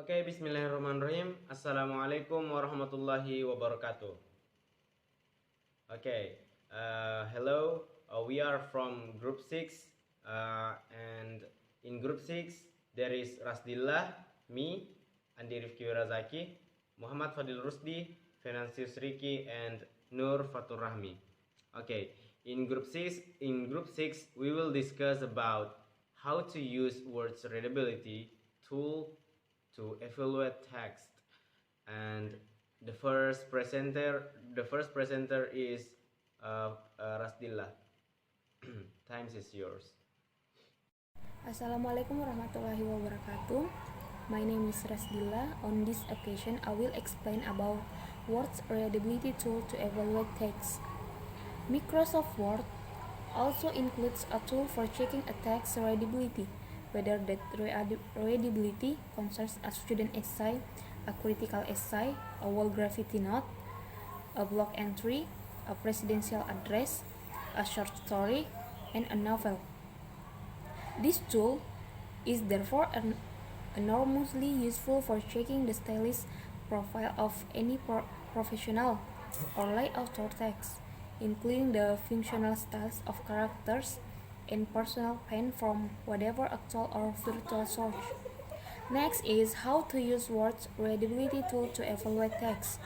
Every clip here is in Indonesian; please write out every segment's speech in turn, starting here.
Oke, bismillahirrahmanirrahim. Assalamualaikum warahmatullahi wabarakatuh. Okay, hello. We are from Group 6, and in Group 6 there is Rasdillah, me, Andi Rifki Wirazaki, Muhammad Fadil Rusdi, Venansius Riki, and Nur Fatur Rahmi. Okay, in Group 6 we will discuss about how to use words readability tool to evaluate text, and the first presenter is Rasdillah. Times is yours. Assalamualaikum warahmatullahi wabarakatuh. My name is Rasdillah. On this occasion, I will explain about Word's readability tool to evaluate text. Microsoft Word also includes a tool for checking a text's readability, whether that readability concerns a student essay, a critical essay, a wall graffiti note, a blog entry, a presidential address, a short story, and a novel. This tool is therefore enormously useful for checking the stylist profile of any professional or lay author text, including the functional styles of characters and personal pen from whatever actual or virtual source. Next is how to use Word's readability tool to evaluate text.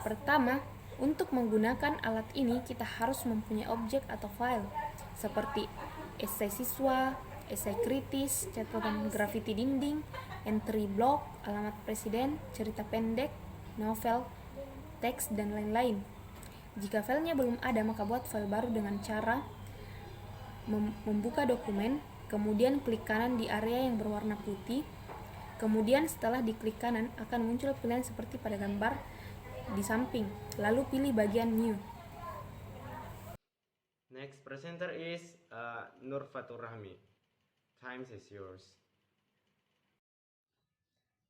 Pertama, untuk menggunakan alat ini kita harus mempunyai objek atau file seperti esai siswa, esai kritis, catatan grafiti dinding, entry blog, alamat presiden, cerita pendek, novel, teks, dan lain-lain. Jika filenya belum ada, maka buat file baru dengan cara membuka dokumen, kemudian klik kanan di area yang berwarna putih. Kemudian setelah diklik kanan akan muncul pilihan seperti pada gambar di samping, lalu pilih bagian New. Next presenter is Nur Fatur Rahmi. Times is yours.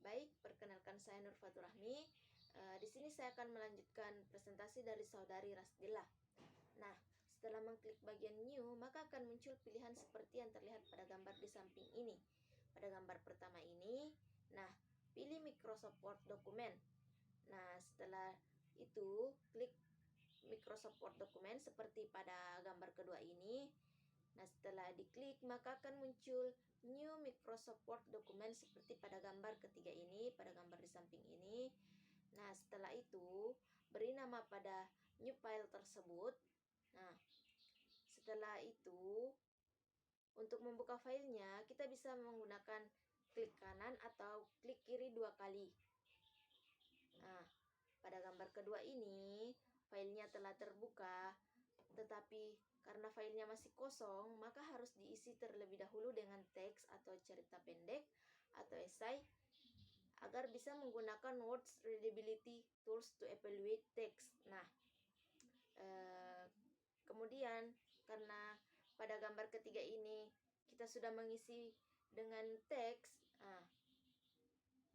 Baik, perkenalkan saya Nur Fatur Rahmi. Di sini saya akan melanjutkan presentasi dari saudari Rasdillah. Nah, setelah mengklik bagian New, maka akan muncul pilihan seperti yang terlihat pada gambar di samping ini. Pada gambar pertama ini, nah, pilih Microsoft Word dokumen. Nah, setelah itu klik Microsoft Word dokumen seperti pada gambar kedua ini. Nah, setelah diklik maka akan muncul New Microsoft Word dokumen seperti pada gambar ketiga ini, pada gambar di samping ini. Nah, setelah itu beri nama pada new file tersebut. Nah, setelah itu untuk membuka filenya kita bisa menggunakan klik kanan atau klik kiri 2 kali. Nah, pada gambar kedua ini filenya telah terbuka, tetapi karena filenya masih kosong, maka harus diisi terlebih dahulu dengan teks atau cerita pendek atau esai agar bisa menggunakan Words Readability Tools to evaluate text. Nah, kemudian karena pada gambar ketiga ini kita sudah mengisi dengan teks,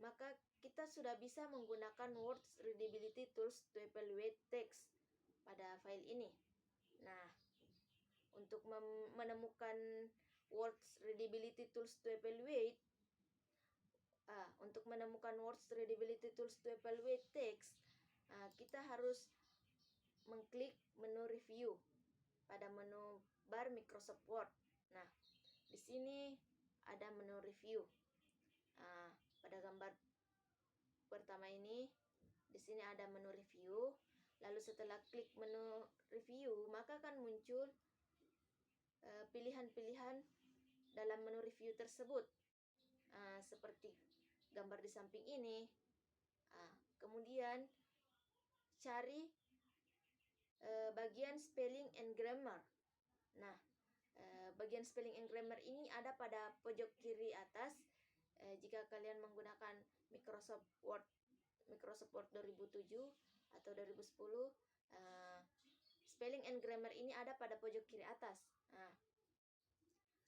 maka kita sudah bisa menggunakan Words Readability Tools to evaluate text pada file ini. Nah, untuk menemukan Words Readability Tools to evaluate text, kita harus mengklik menu review pada menu bar Microsoft Word. Nah, di sini ada menu review. Pada gambar pertama ini, di sini ada menu review. Lalu setelah klik menu review, maka akan muncul pilihan-pilihan dalam menu review tersebut, seperti gambar di samping ini. Kemudian cari bagian spelling and grammar. Nah, bagian spelling and grammar ini ada pada pojok kiri atas. Jika kalian menggunakan Microsoft Word 2007 atau 2010, spelling and grammar ini ada pada pojok kiri atas. Nah,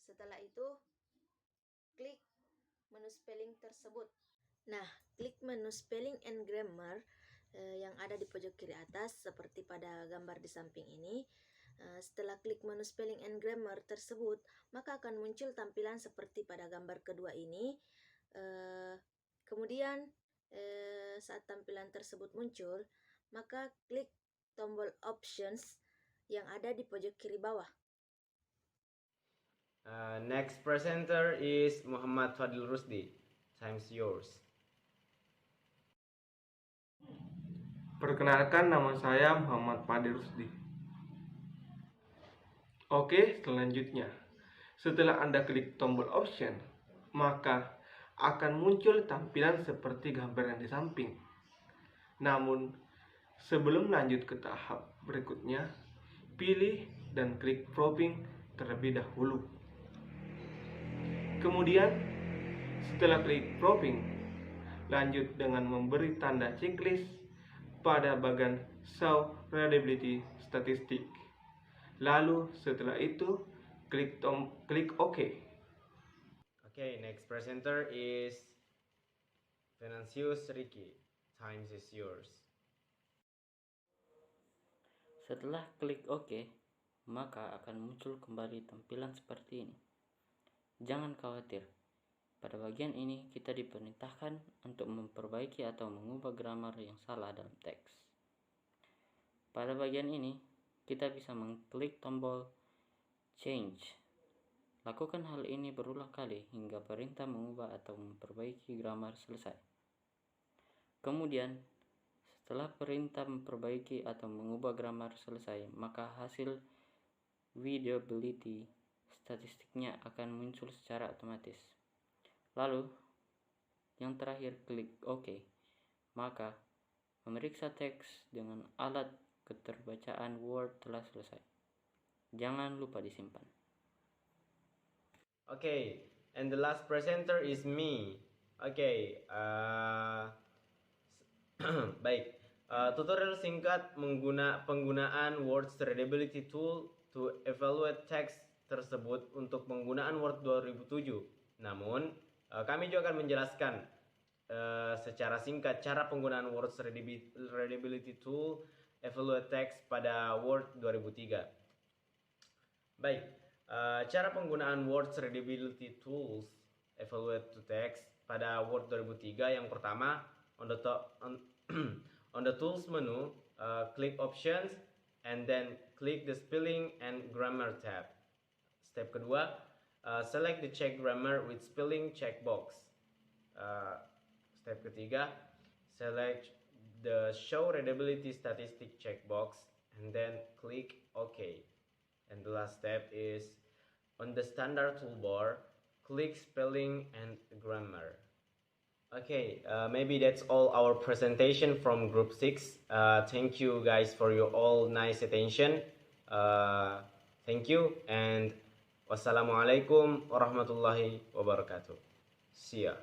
setelah itu klik menu spelling tersebut. Nah, klik menu spelling and grammar yang ada di pojok kiri atas seperti pada gambar di samping ini. Setelah klik menu spelling and grammar tersebut, maka akan muncul tampilan seperti pada gambar kedua ini. Kemudian saat tampilan tersebut muncul, maka klik tombol options yang ada di pojok kiri bawah. Next presenter is Muhammad Fadil Rusdi. Time's yours. Perkenalkan, nama saya Muhammad Fadil Rusdi. Oke, selanjutnya. Setelah Anda klik tombol option, maka akan muncul tampilan seperti gambar yang di samping. Namun, sebelum lanjut ke tahap berikutnya, pilih dan klik probing terlebih dahulu. Kemudian, setelah klik probing, lanjut dengan memberi tanda checklist pada bagian Show Readability Statistic. Lalu setelah itu klik OK. Okay, next presenter is Venantius Ricky. Time is yours. Setelah klik OK, maka akan muncul kembali tampilan seperti ini. Jangan khawatir, pada bagian ini kita diperintahkan untuk memperbaiki atau mengubah grammar yang salah dalam teks. Pada bagian ini, kita bisa mengklik tombol Change. Lakukan hal ini berulang kali hingga perintah mengubah atau memperbaiki grammar selesai. Kemudian, setelah perintah memperbaiki atau mengubah grammar selesai, maka hasil readability statistiknya akan muncul secara otomatis. Lalu, yang terakhir klik OK. Maka, memeriksa teks dengan alat keterbacaan Word telah selesai. Jangan lupa disimpan. Okay, and the last presenter is me. Okay, baik. Tutorial singkat penggunaan Word's Readability Tool to evaluate text tersebut untuk penggunaan Word 2007. Namun, kami juga akan menjelaskan secara singkat cara penggunaan Word's Readability Tool evaluate text pada Word 2003. Baik, cara penggunaan Word's Readability Tools evaluate to text pada Word 2003 yang pertama, on the Tools menu, klik Options and then klik the Spelling and Grammar tab. Step kedua, select the Check Grammar with Spelling checkbox. Step ketiga, select the Show Readability Statistic checkbox and then click OK. And the last step is on the standard toolbar, click Spelling and Grammar. Okay, maybe that's all our presentation from Group 6. Thank you guys for your all nice attention. Thank you and wassalamualaikum warahmatullahi wabarakatuh. See ya.